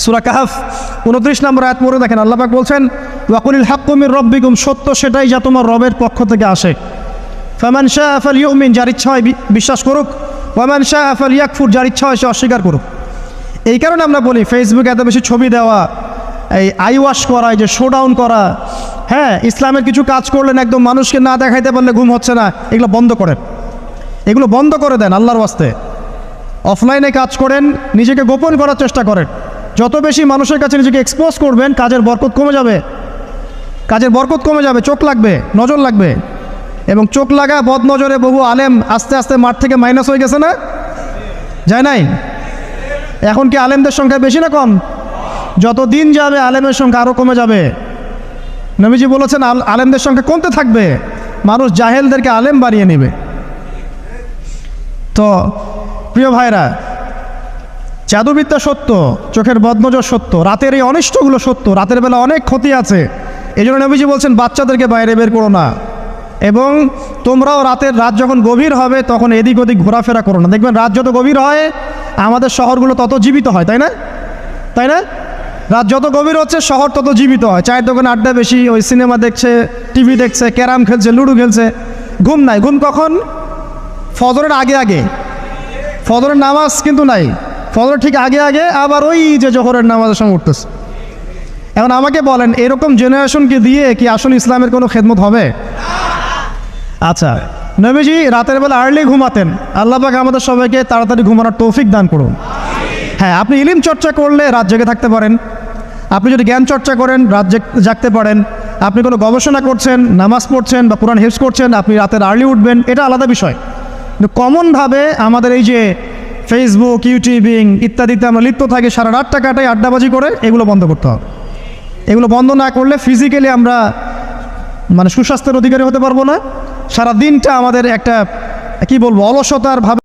সূরা কাহফ 29 নম্বর আয়াত পড়ে দেখেন, আল্লাহ পাক বলছেন ওয়াকুলিল হাক্কু মির রাব্বিকুম, সত্য সেটাই যা তোমার রবের পক্ষ থেকে আসে। ফামান শাআ ফালইউমিন, যার ইচ্ছা হয় বিশ্বাস করুক, ওয়ামান শাআ ফালইয়াকফুর, যার ইচ্ছা হয় সে অস্বীকার করুক। এই কারণে আমরা বলি ফেসবুকে এত বেশি ছবি দেওয়া, এই আই ওয়াশ করা, এই যে শোডাউন করা, হ্যাঁ, ইসলামের কিছু কাজ করলেন একদম মানুষকে না দেখাইতে পারলে ঘুম হচ্ছে না, এগুলো বন্ধ করেন, এগুলো বন্ধ করে দেন আল্লাহর ওয়াস্তে। অফলাইনে কাজ করেন, নিজেকে গোপন করার চেষ্টা করেন। যত বেশি মানুষের কাছে নিজেকে এক্সপোজ করবেন, কাজের বরকত কমে যাবে, কাজের বরকত কমে যাবে, চোখ লাগবে, নজর লাগবে। এবং চোখ লাগা বদ নজরে বহু আলেম আস্তে আস্তে মাঠ থেকে মাইনাস হয়ে গেছে না, যায় নাই? এখন কি আলেমদের সংখ্যা বেশি না কম? যত দিন যাবে আলেমের সংখ্যা আরও কমে যাবে। নবীজি বলেছেন আলেমদের সংখ্যা কমতে থাকবে, মানুষ জাহেলদেরকে আলেম বানিয়ে নেবে। তো প্রিয় ভাইরা, জাদুবিদ্যা সত্য, চোখের বদনজর সত্য, রাতের এই অনিষ্টগুলো সত্য, রাতের বেলা অনেক ক্ষতি আছে। এই জন্য নবীজি বলছেন বাচ্চাদেরকে বাইরে বের করো না, এবং তোমরাও রাত যখন গভীর হবে তখন এদিক ওদিক ঘোরাফেরা করো না। দেখবেন রাত যত গভীর হয় আমাদের শহরগুলো তত জীবিত হয়, তাই না? তাই না? রাত যত গভীর হচ্ছে শহর তত জীবিত হয়। চায়ের দোকানে আড্ডা বেশি, ওই সিনেমা দেখছে, টিভি দেখছে, ক্যারাম খেলছে, লুডো খেলছে। ঘুম নাই। ঘুম কখন? ফজরের আগে আগে। ফজরের নামাজ কিন্তু নাই, ফজরের ঠিক আগে আগে আবার ওই যে জোহরের নামাজের সময় উঠতেছে। এখন আমাকে বলেন, এরকম জেনারেশনকে দিয়ে কি আসলে ইসলামের কোনো খেদমত হবে? আচ্ছা, নবীজি রাতের বেলা আর্লি ঘুমাতেন। আল্লাহ পাক আমাদের সবাইকে তাড়াতাড়ি ঘুমানোর তৌফিক দান করুন। হ্যাঁ, আপনি ইলম চর্চা করলে রাত জেগে থাকতে পারেন, আপনি যদি জ্ঞান চর্চা করেন রাত জাগতে পারেন, আপনি কোনো গবেষণা করছেন, নামাজ পড়ছেন বা কোরআন হিফজ করছেন, আপনি রাতের আর্লি উঠবেন, এটা আলাদা বিষয়। কিন্তু কমনভাবে আমাদের এই যে ফেসবুক, ইউটিউবিং ইত্যাদিতে আমরা লিপ্ত থাকি, সারা রাতটা কাটাই আড্ডাবাজি করে, এগুলো বন্ধ করতে হবে। এগুলো বন্ধ না করলে ফিজিক্যালি আমরা সুস্বাস্থ্যের অধিকারী হতে পারবো না। সারা দিনটা আমাদের একটা কি বলবো অলসতার ভাবে